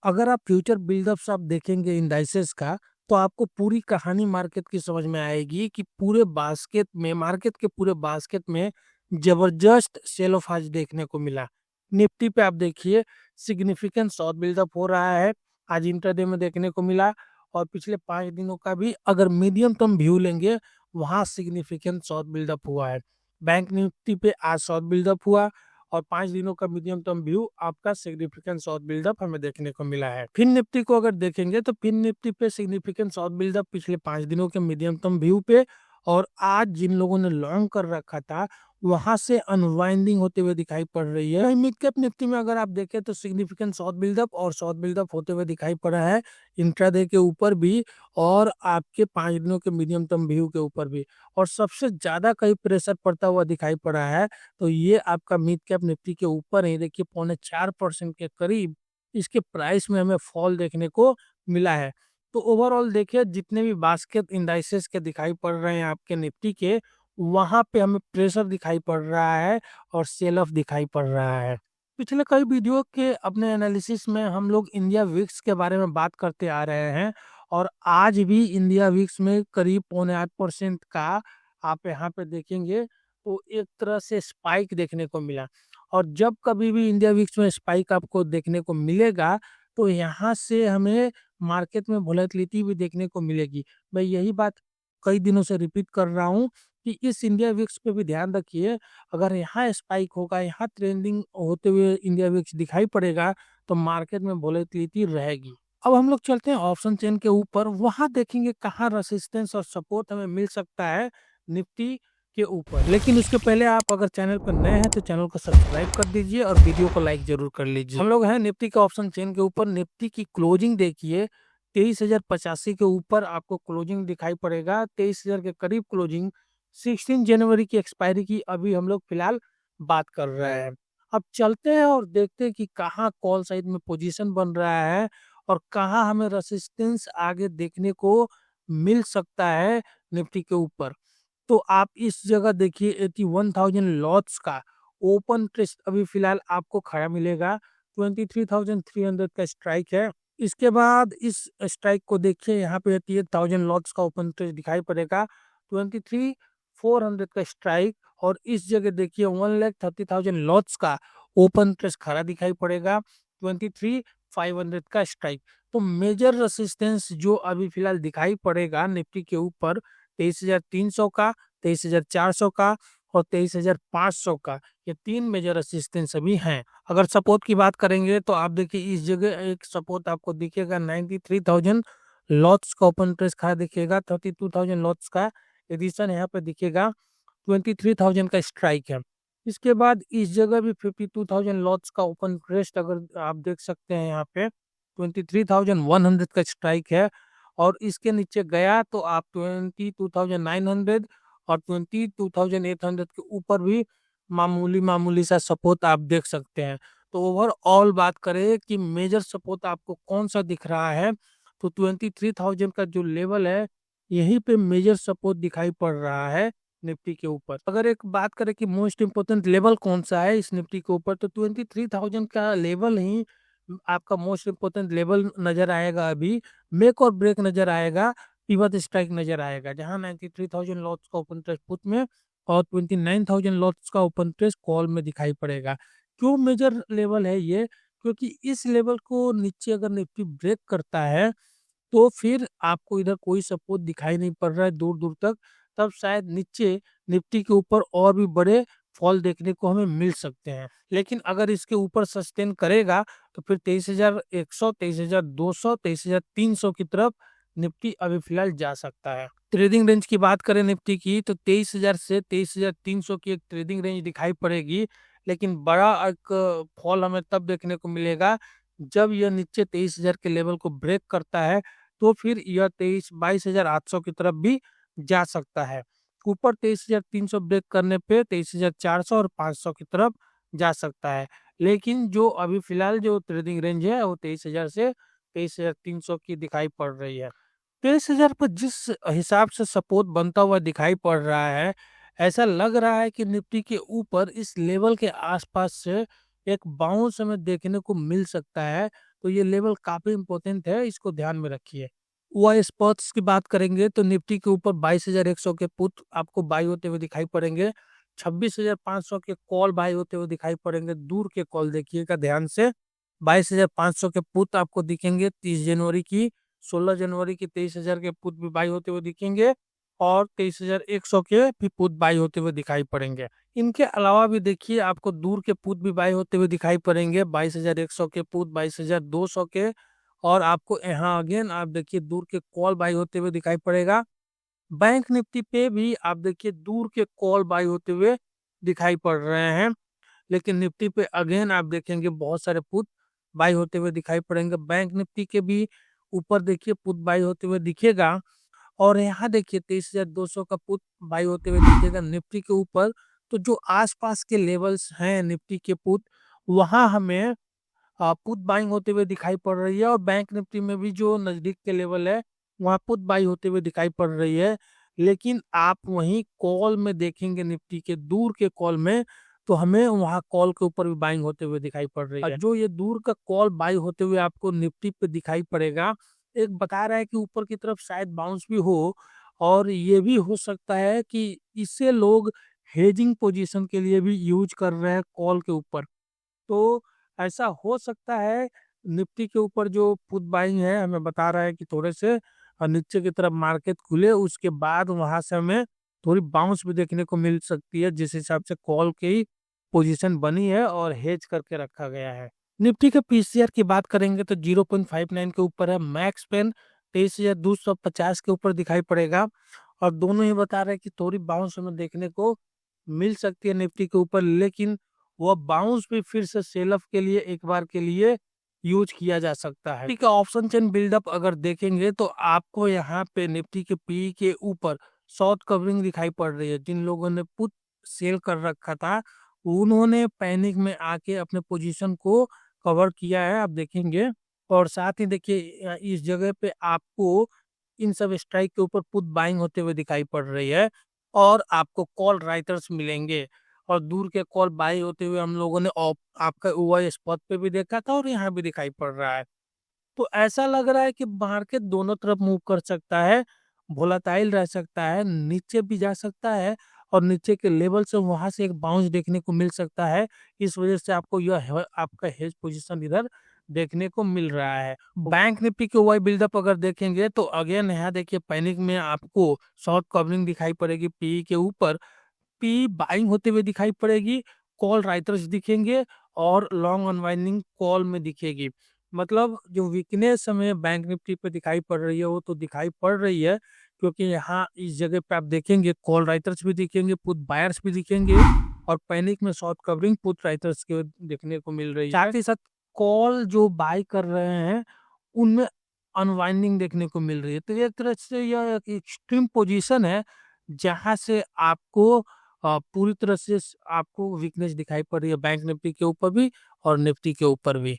अगर आप फ्यूचर बिल्डअप्स आप देखेंगे इंडाइसेस का, तो आपको पूरी कहानी मार्केट की समझ में आएगी कि पूरे बास्केट में मार्केट के पूरे बास्केट में जबरदस्त सेल ऑफ आज देखने को मिला। निफ्टी पे आप देखिए सिग्निफिकेंट शॉर्ट बिल्डअप हो रहा है, आज इंट्राडे में देखने को मिला। और पिछले 5 दिनों का भी अगर मीडियम टर्म व्यू लेंगे, वहाँ सिग्निफिकेंट शॉर्ट बिल्डअप हुआ है। बैंक निफ्टी पे आज शॉर्ट बिल्डअप हुआ और 5 दिनों का मीडियम टर्म व्यू आपका सिग्निफिकेंट शॉर्ट बिल्डअप हमें देखने को मिला है। फिन निफ्टी को अगर देखेंगे तो फिन निफ्टी पे सिग्निफिकेंट शॉर्ट बिल्डअप पिछले 5 दिनों के मीडियम टर्म व्यू पे, और आज जिन लोगों ने लॉन्ग कर रखा था वहां से अनवाइंडिंग होते हुए दिखाई पड़ रही है। मिड कैप निफ्टी में अगर आप देखें तो सिग्निफिकेंट शॉर्ट बिल्डअप और शॉर्ट बिल्डअप होते हुए दिखाई पड़ा है इंट्राडे के ऊपर भी और आपके 5 दिनों के मीडियम टर्म व्यू के ऊपर भी। और सबसे ज्यादा कहीं प्रेशर पड़ता हुआ दिखाई पड़ा है तो ये आपका मिड कैप निफ्टी के ऊपर ही देखिए 0.4% के करीब इसके प्राइस में हमें फॉल देखने को मिला है। तो ओवरऑल देखिए जितने भी बास्केट इंडाइसेस के दिखाई पड़ रहे हैं आपके निफ्टी के, वहां पे हमें प्रेशर दिखाई पड़ रहा है और सेल ऑफ दिखाई पड़ रहा है। पिछले कई वीडियो के अपने एनालिसिस में हम लोग इंडिया विक्स के बारे में बात करते आ रहे हैं और आज भी इंडिया विक्स में करीब 0.8% का आप यहाँ पे देखेंगे तो एक तरह से स्पाइक देखने को मिला। और जब कभी भी इंडिया विक्स में स्पाइक आपको देखने को मिलेगा तो यहाँ से हमें मार्केट में वोलेटिलिटी भी देखने को मिलेगी। मैं यही बात कई दिनों से रिपीट कर रहा हूँ कि इस इंडिया विक्स पे भी ध्यान रखिए। अगर यहाँ स्पाइक होगा, यहाँ ट्रेंडिंग होते हुए इंडिया विक्स दिखाई पड़ेगा तो मार्केट में वोलेटिलिटी रहेगी। अब हम लोग चलते हैं ऑप्शन चेन के ऊपर, वहां देखेंगे कहाँ रेसिस्टेंस और सपोर्ट हमें मिल सकता है निफ्टी के ऊपर। लेकिन उसके पहले आप अगर चैनल पर नए हैं तो चैनल को सब्सक्राइब कर दीजिए और वीडियो को लाइक जरूर कर लीजिए। हम लोग हैं निफ्टी के ऑप्शन चेन के ऊपर। निफ्टी की क्लोजिंग देखिए 23,085 के ऊपर आपको क्लोजिंग दिखाई पड़ेगा। 23,000 के करीब क्लोजिंग 16 जनवरी की एक्सपायरी की अभी हम लोग फिलहाल बात कर रहे हैं। अब चलते हैं और देखते हैं कि कहाँ कॉल साइड में पोजीशन बन रहा है और कहाँ हमें रेसिस्टेंस आगे देखने को मिल सकता है निफ्टी के ऊपर। तो आप इस जगह देखिए 81,000 लॉट्स का ओपन टेस्ट अभी फिलहाल आपको खड़ा मिलेगा। 23,300 का स्ट्राइक है। इसके बाद इस स्ट्राइक को देखिए यहाँ पे 88,000 लॉट्स का ओपन टेस्ट दिखाई पड़ेगा। 23,400 का स्ट्राइक और इस जगह देखिए 1,30,000 लॉट्स का ओपन टेस्ट खड़ा दिखाई पड़ेगा। 23,500 का स्ट्राइक। तो मेजर रेसिस्टेंस जो अभी फिलहाल दिखाई पड़ेगा निफ्टी के ऊपर 23,300 का, 23,400 का और 23,500 का, ये 3 मेजर रेसिस्टेंस अभी हैं। अगर सपोर्ट की बात करेंगे तो आप देखिए इस जगह एक सपोर्ट आपको दिखेगा 93,000 लॉट्स का ओपन प्रेस खड़ा दिखेगा। 32,000 लॉट्स का एडिशन यहाँ पे दिखेगा। 23,000 का स्ट्राइक है। इसके बाद इस जगह भी 52,000 लॉट्स का ओपन क्रेस्ट अगर आप देख सकते हैं यहाँ पे 23,100 का स्ट्राइक है। और इसके नीचे गया तो आप 22,900 और 22,800 के ऊपर भी मामूली मामूली सा सपोर्ट आप देख सकते हैं। तो ओवरऑल बात करें कि मेजर सपोर्ट आपको कौन सा दिख रहा है तो 23,000 का जो लेवल है यहीं पे मेजर सपोर्ट दिखाई पड़ रहा है निफ्टी के ऊपर। अगर एक बात करें कि मोस्ट इंपोर्टेंट लेवल कौन सा है इस निफ्टी के ऊपर तो 23,000 का लेवल ही आपका मोस्ट इंपोर्टेंट लेवल नजर आएगा। अभी मेक और ब्रेक नजर आएगा, पिवट स्ट्राइक नजर आएगा जहां 93,000 लॉट्स का ओपन टेस्ट पुट में और 29,000 लॉट्स का ओपन टेस्ट कॉल में दिखाई पड़ेगा। क्यों मेजर लेवल है ये? क्योंकि इस लेवल को नीचे अगर निफ्टी ब्रेक करता है तो फिर आपको इधर कोई सपोर्ट दिखाई नहीं पड़ रहा है दूर दूर तक, तब शायद नीचे निफ्टी के ऊपर और भी बड़े फॉल देखने को हमें मिल सकते हैं। लेकिन अगर इसके ऊपर सस्टेन करेगा तो फिर 23,100, 23,200, 23,300 की तरफ निफ्टी अभी फिलहाल जा सकता है। ट्रेडिंग रेंज की बात करें निफ्टी की तो 23,000 से 23,300 की एक ट्रेडिंग रेंज दिखाई पड़ेगी। लेकिन बड़ा एक फॉल हमें तब देखने को मिलेगा जब यह नीचे 23,000 के लेवल को ब्रेक करता है तो फिर यह 22,800 की तरफ भी जा सकता है। ऊपर 23,300 ब्रेक करने पे 23,400 और 500 की तरफ जा सकता है। लेकिन जो अभी फिलहाल जो ट्रेडिंग रेंज है वो 23,000 से 23,300 की दिखाई पड़ रही है। 23,000 पर जिस हिसाब से सपोर्ट बनता हुआ दिखाई पड़ रहा है, ऐसा लग रहा है कि निफ्टी के ऊपर इस लेवल के आसपास से एक बाउंस हमें देखने को मिल सकता है। तो ये लेवल काफी इंपॉर्टेंट है, इसको ध्यान में रखिए। हुआ स्पॉट्स की बात करेंगे तो निफ्टी के ऊपर 22,100 के पुट आपको बाई होते हुए दिखाई पड़ेंगे। 26,500 के कॉल बाई होते हुए दिखाई पड़ेंगे। दूर के कॉल देखिएगा ध्यान से। 22,500 के पुट आपको दिखेंगे 30 जनवरी की। 16 जनवरी की 23,000 के पुट भी बाई होते हुए दिखेंगे और 23,100 के भी पुट बाई होते हुए दिखाई पड़ेंगे। इनके अलावा भी देखिए आपको दूर के पुट भी बाई होते हुए दिखाई पड़ेंगे। 22,100 के पुट, 22,200 के, और आपको यहाँ अगेन आप देखिए दूर के कॉल बाई होते हुए दिखाई पड़ेगा। बैंक निफ्टी पे भी आप देखिए दूर के कॉल बाई होते हुए दिखाई पड़ रहे हैं। लेकिन निफ्टी पे अगेन आप देखेंगे बहुत सारे पुट बाई होते हुए दिखाई पड़ेंगे। बैंक निफ्टी के भी ऊपर देखिए पुट बाई होते हुए दिखेगा और यहाँ देखिए 23,200 का पुट बाई होते हुए दिखेगा निफ्टी के ऊपर। तो जो आसपास के लेवल्स हैं निफ्टी के पुट, वहां हमें पुट बाइंग होते हुए दिखाई पड़ रही है और बैंक निफ्टी में भी जो नजदीक के लेवल है वहां पुट बाई होते हुए दिखाई पड़ रही है। लेकिन आप वहीं कॉल में देखेंगे निफ्टी के दूर के कॉल में, तो हमें वहां कॉल के ऊपर भी बाइंग होते हुए दिखाई पड़ रही है। जो ये दूर का कॉल बाई होते हुए आपको निफ्टी पे दिखाई पड़ेगा, एक बता रहा है कि ऊपर की तरफ शायद बाउंस भी हो, और ये भी हो सकता है कि इसे लोग हेजिंग पोजीशन के लिए भी यूज कर रहे हैं कॉल के ऊपर। तो ऐसा हो सकता है निफ्टी के ऊपर जो पुट बाइंग है हमें बता रहा है कि थोड़े से नीचे की तरफ मार्केट खुले, उसके बाद वहां से हमें थोड़ी बाउंस भी देखने को मिल सकती है, जिस हिसाब से कॉल की पोजीशन बनी है और हेज करके रखा गया है। निफ्टी के पीसीआर की बात करेंगे तो 0.59 के ऊपर है। मैक्स पेन 23,250 के ऊपर दिखाई पड़ेगा और दोनों ही बता रहे हैं कि थोड़ी बाउंस हमें देखने को मिल सकती है निफ्टी के ऊपर, लेकिन वह बाउंस भी फिर से सेल ऑफ के लिए एक बार के लिए यूज किया जा सकता है। निफ्टी का ऑप्शन चेन बिल्डअप अगर देखेंगे तो आपको यहाँ पे निफ्टी के पी के ऊपर शॉर्ट कवरिंग दिखाई पड़ रही है। जिन लोगों ने पुट सेल कर रखा था उन्होंने पैनिक में आके अपने पोजीशन को कवर किया है, आप देखेंगे। और साथ ही देखिए इस जगह पे आपको इन सब स्ट्राइक के ऊपर पुट बाइंग होते हुए दिखाई पड़ रही है और आपको कॉल राइटर्स मिलेंगे। और दूर के कॉल बाई होते हुए हम लोगों ने आपका ओवर स्पॉट पे भी देखा था और यहाँ भी दिखाई पड़ रहा है। तो ऐसा लग रहा है कि मार्केट दोनों तरफ मूव कर सकता है, वोलेटाइल रह सकता है, नीचे भी जा सकता है और नीचे के लेवल से वहां से एक बाउंस देखने को मिल सकता है। इस वजह से आपको आपका हेज पोजीशन इधर देखने को मिल रहा है। बैंक निफ्टी के वाई बिल्डअप अगर देखेंगे तो अगेन यहाँ देखिए पैनिक में आपको शॉर्ट कवरिंग दिखाई पड़ेगी पी के ऊपर। पी बाइंग होते हुए दिखाई पड़ेगी, कॉल राइटर्स दिखेंगे और लॉन्ग अनवाइंडिंग कॉल में दिखेगी। मतलब जो वीकनेस हमें बैंक निफ्टी पे दिखाई पड़ रही है वो तो दिखाई पड़ रही है, क्योंकि यहाँ इस जगह पे आप देखेंगे कॉल राइटर्स भी दिखेंगे, पुट बायर्स भी दिखेंगे और पैनिक में शॉर्ट कवरिंग पुट राइटर्स के देखने को मिल रही है। साथ ही साथ कॉल जो बाय कर रहे हैं उनमें अनवाइंडिंग देखने को मिल रही है। तो एक तरह से यह एक एक्सट्रीम पोजीशन है जहां से आपको पूरी तरह से आपको वीकनेस दिखाई पड़ रही है बैंक निफ्टी के ऊपर भी और निफ्टी के ऊपर भी।